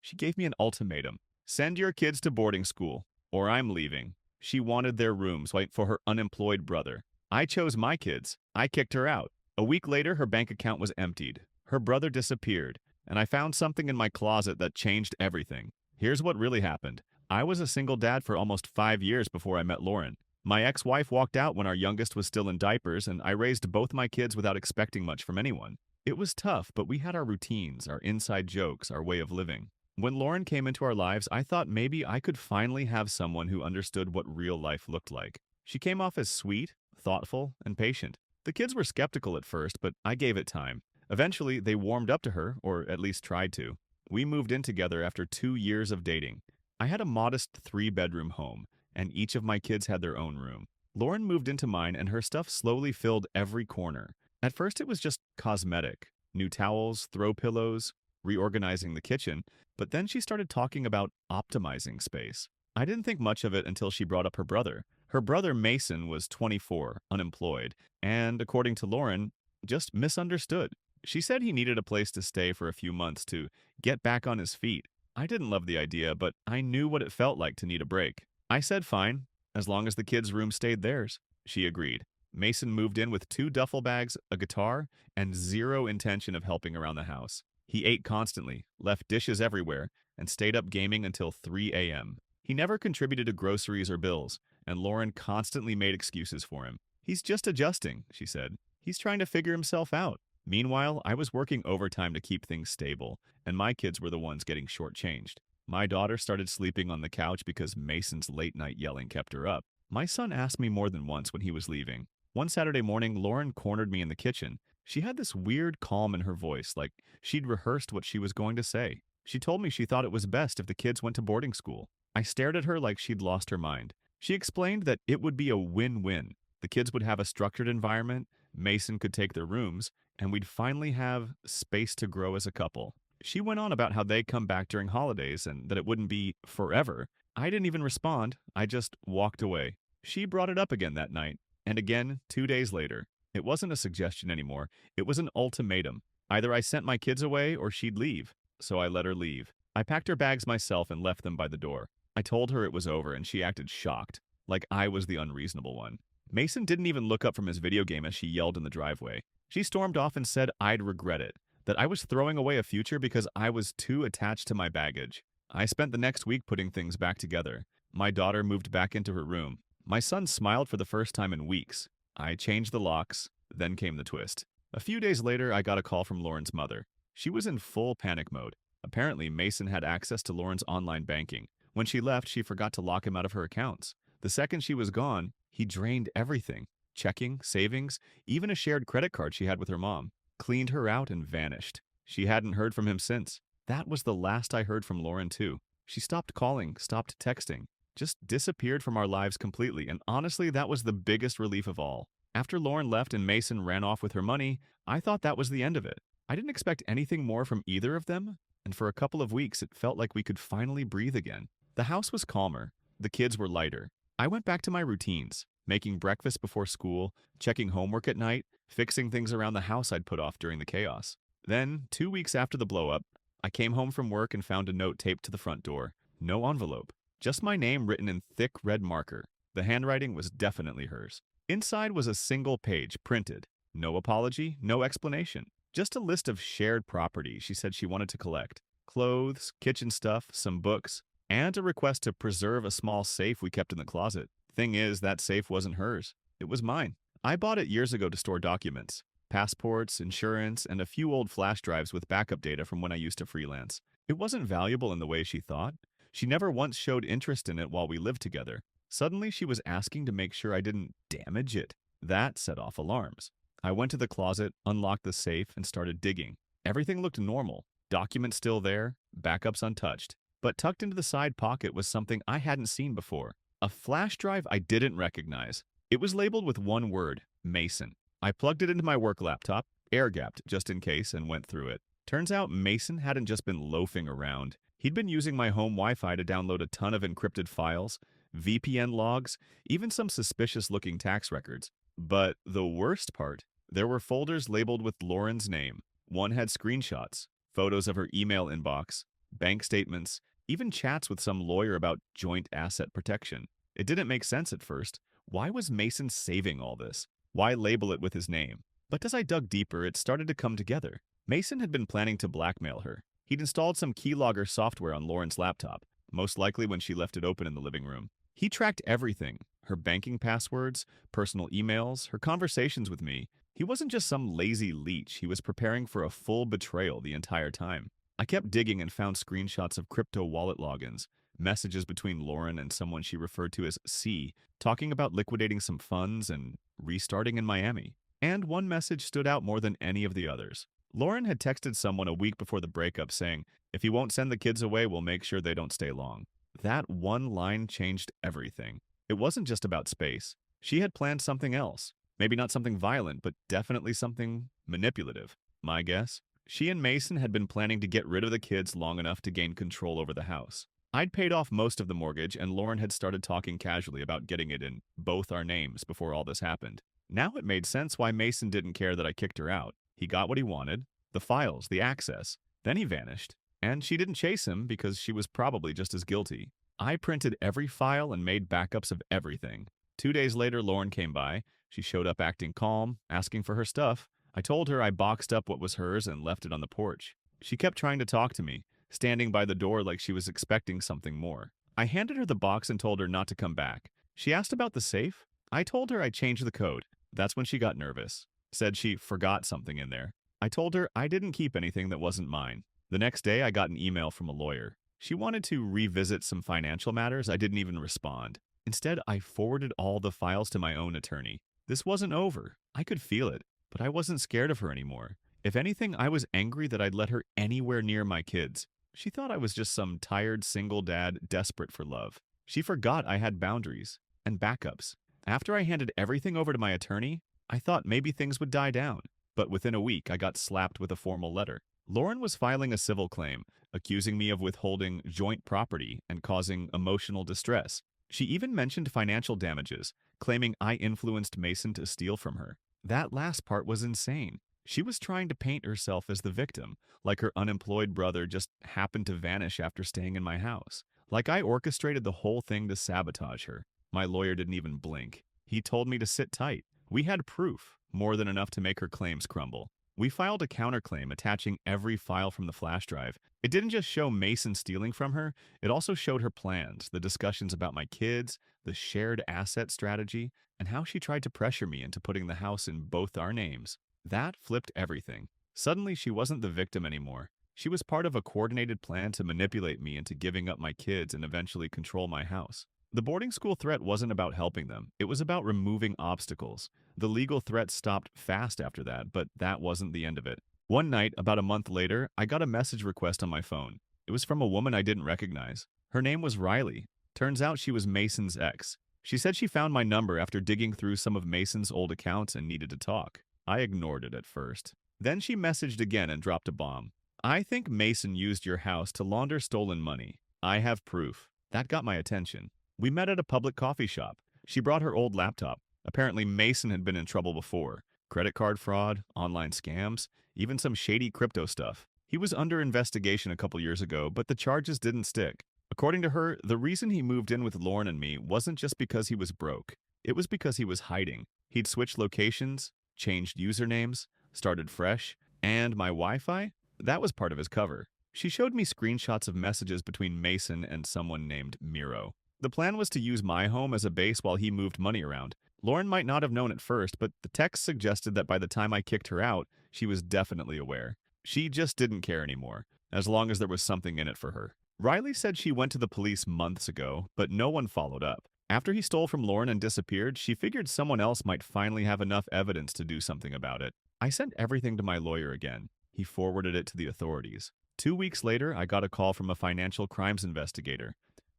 She gave me an ultimatum. Send your kids to boarding school, or I'm leaving. She wanted their rooms right for her unemployed brother. I chose my kids. I kicked her out. A week later, her bank account was emptied. Her brother disappeared, and I found something in my closet that changed everything. Here's what really happened. I was a single dad for almost 5 years before I met Lauren. My ex-wife walked out when our youngest was still in diapers, and I raised both my kids without expecting much from anyone. It was tough, but we had our routines, our inside jokes, our way of living. When Lauren came into our lives, I thought maybe I could finally have someone who understood what real life looked like. She came off as sweet, thoughtful, and patient. The kids were skeptical at first, but I gave it time. Eventually, they warmed up to her, or at least tried to. We moved in together after 2 years of dating. I had a modest 3-bedroom home, and each of my kids had their own room. Lauren moved into mine, and her stuff slowly filled every corner. At first, it was just cosmetic: new towels, throw pillows, reorganizing the kitchen, but then she started talking about optimizing space. I didn't think much of it until she brought up her brother. Her brother Mason was 24, unemployed, and, according to Lauren, just misunderstood. She said he needed a place to stay for a few months to get back on his feet. I didn't love the idea, but I knew what it felt like to need a break. I said fine, as long as the kids' room stayed theirs. She agreed. Mason moved in with 2 duffel bags, a guitar, and zero intention of helping around the house. He ate constantly, left dishes everywhere, and stayed up gaming until 3 a.m. He never contributed to groceries or bills, and Lauren constantly made excuses for him. He's just adjusting, she said. He's trying to figure himself out. Meanwhile, I was working overtime to keep things stable, and my kids were the ones getting shortchanged. My daughter started sleeping on the couch because Mason's late-night yelling kept her up. My son asked me more than once when he was leaving. One Saturday morning, Lauren cornered me in the kitchen. She had this weird calm in her voice, like she'd rehearsed what she was going to say. She told me she thought it was best if the kids went to boarding school. I stared at her like she'd lost her mind. She explained that it would be a win-win. The kids would have a structured environment, Mason could take their rooms, and we'd finally have space to grow as a couple. She went on about how they'd come back during holidays and that it wouldn't be forever. I didn't even respond. I just walked away. She brought it up again that night, and again 2 days later. It wasn't a suggestion anymore. It was an ultimatum. Either I sent my kids away or she'd leave. So I let her leave. I packed her bags myself and left them by the door. I told her it was over, and she acted shocked, like I was the unreasonable one. Mason didn't even look up from his video game as she yelled in the driveway. She stormed off and said I'd regret it, that I was throwing away a future because I was too attached to my baggage. I spent the next week putting things back together. My daughter moved back into her room. My son smiled for the first time in weeks. I changed the locks, then came the twist. A few days later, I got a call from Lauren's mother. She was in full panic mode. Apparently, Mason had access to Lauren's online banking. When she left, she forgot to lock him out of her accounts. The second she was gone, he drained everything: checking, savings, even a shared credit card she had with her mom. Cleaned her out and vanished. She hadn't heard from him since. That was the last I heard from Lauren, too. She stopped calling, stopped texting, just disappeared from our lives completely, and honestly, that was the biggest relief of all. After Lauren left and Mason ran off with her money, I thought that was the end of it. I didn't expect anything more from either of them, and for a couple of weeks it felt like we could finally breathe again. The house was calmer. The kids were lighter. I went back to my routines, making breakfast before school, checking homework at night, fixing things around the house I'd put off during the chaos. Then, 2 weeks after the blow-up, I came home from work and found a note taped to the front door. No envelope. Just my name written in thick red marker. The handwriting was definitely hers. Inside was a single page, printed. No apology, no explanation. Just a list of shared property she said she wanted to collect. Clothes, kitchen stuff, some books, and a request to preserve a small safe we kept in the closet. Thing is, that safe wasn't hers. It was mine. I bought it years ago to store documents. Passports, insurance, and a few old flash drives with backup data from when I used to freelance. It wasn't valuable in the way she thought. She never once showed interest in it while we lived together. Suddenly, she was asking to make sure I didn't damage it. That set off alarms. I went to the closet, unlocked the safe, and started digging. Everything looked normal. Documents still there, backups untouched. But tucked into the side pocket was something I hadn't seen before. A flash drive I didn't recognize. It was labeled with one word: Mason. I plugged it into my work laptop, air-gapped just in case, and went through it. Turns out Mason hadn't just been loafing around. He'd been using my home Wi-Fi to download a ton of encrypted files, VPN logs, even some suspicious-looking tax records. But the worst part, there were folders labeled with Lauren's name. One had screenshots, photos of her email inbox, bank statements, even chats with some lawyer about joint asset protection. It didn't make sense at first. Why was Mason saving all this? Why label it with his name? But as I dug deeper, it started to come together. Mason had been planning to blackmail her. He'd installed some keylogger software on Lauren's laptop, most likely when she left it open in the living room. He tracked everything, her banking passwords, personal emails, her conversations with me. He wasn't just some lazy leech, he was preparing for a full betrayal the entire time. I kept digging and found screenshots of crypto wallet logins, messages between Lauren and someone she referred to as C, talking about liquidating some funds and restarting in Miami. And one message stood out more than any of the others. Lauren had texted someone a week before the breakup saying, "If you won't send the kids away, we'll make sure they don't stay long." That one line changed everything. It wasn't just about space. She had planned something else. Maybe not something violent, but definitely something manipulative. My guess? She and Mason had been planning to get rid of the kids long enough to gain control over the house. I'd paid off most of the mortgage, and Lauren had started talking casually about getting it in both our names before all this happened. Now it made sense why Mason didn't care that I kicked her out. He got what he wanted, the files, the access. Then he vanished. And she didn't chase him because she was probably just as guilty. I printed every file and made backups of everything. 2 days later, Lauren came by. She showed up acting calm, asking for her stuff. I told her I boxed up what was hers and left it on the porch. She kept trying to talk to me, standing by the door like she was expecting something more. I handed her the box and told her not to come back. She asked about the safe. I told her I changed the code. That's when she got nervous. Said she forgot something in there. I told her I didn't keep anything that wasn't mine. The next day, I got an email from a lawyer. She wanted to revisit some financial matters. I didn't even respond. Instead, I forwarded all the files to my own attorney. This wasn't over. I could feel it, but I wasn't scared of her anymore. If anything, I was angry that I'd let her anywhere near my kids. She thought I was just some tired single dad desperate for love. She forgot I had boundaries and backups. After I handed everything over to my attorney, I thought maybe things would die down. But within a week, I got slapped with a formal letter. Lauren was filing a civil claim, accusing me of withholding joint property and causing emotional distress. She even mentioned financial damages, claiming I influenced Mason to steal from her. That last part was insane. She was trying to paint herself as the victim, like her unemployed brother just happened to vanish after staying in my house. Like I orchestrated the whole thing to sabotage her. My lawyer didn't even blink. He told me to sit tight. We had proof, more than enough to make her claims crumble. We filed a counterclaim attaching every file from the flash drive. It didn't just show Mason stealing from her, it also showed her plans, the discussions about my kids, the shared asset strategy, and how she tried to pressure me into putting the house in both our names. That flipped everything. Suddenly, she wasn't the victim anymore. She was part of a coordinated plan to manipulate me into giving up my kids and eventually control my house. The boarding school threat wasn't about helping them. It was about removing obstacles. The legal threat stopped fast after that, but that wasn't the end of it. One night, about a month later, I got a message request on my phone. It was from a woman I didn't recognize. Her name was Riley. Turns out she was Mason's ex. She said she found my number after digging through some of Mason's old accounts and needed to talk. I ignored it at first. Then she messaged again and dropped a bomb. "I think Mason used your house to launder stolen money. I have proof." That got my attention. We met at a public coffee shop. She brought her old laptop. Apparently, Mason had been in trouble before. Credit card fraud, online scams, even some shady crypto stuff. He was under investigation a couple years ago, but the charges didn't stick. According to her, the reason he moved in with Lauren and me wasn't just because he was broke. It was because he was hiding. He'd switched locations, changed usernames, started fresh, and my Wi-Fi? That was part of his cover. She showed me screenshots of messages between Mason and someone named Miro. The plan was to use my home as a base while he moved money around. Lauren might not have known at first, but the text suggested that by the time I kicked her out, she was definitely aware. She just didn't care anymore, as long as there was something in it for her. Riley said she went to the police months ago, but no one followed up. After he stole from Lauren and disappeared, she figured someone else might finally have enough evidence to do something about it. I sent everything to my lawyer again. He forwarded it to the authorities. 2 weeks later, I got a call from a financial crimes investigator.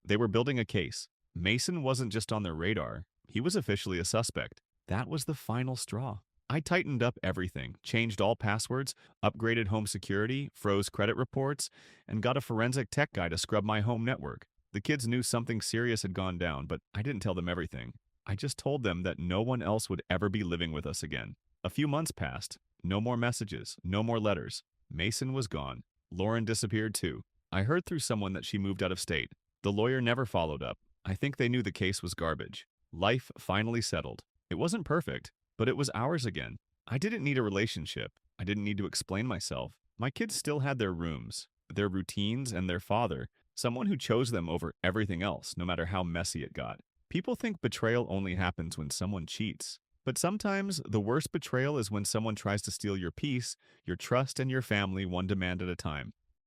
They were building a case. Mason wasn't just on their radar. He was officially a suspect. That was the final straw. I tightened up everything, changed all passwords, upgraded home security, froze credit reports, and got a forensic tech guy to scrub my home network. The kids knew something serious had gone down, but I didn't tell them everything. I just told them that no one else would ever be living with us again. A few months passed. No more messages, no more letters. Mason was gone. Lauren disappeared too. I heard through someone that she moved out of state. The lawyer never followed up. I think they knew the case was garbage. Life finally settled. It wasn't perfect, but it was ours again. I didn't need a relationship. I didn't need to explain myself. My kids still had their rooms, their routines, and their father, someone who chose them over everything else, no matter how messy it got. People think betrayal only happens when someone cheats. But sometimes the worst betrayal is when someone tries to steal your peace, your trust, and your family one demand at a time.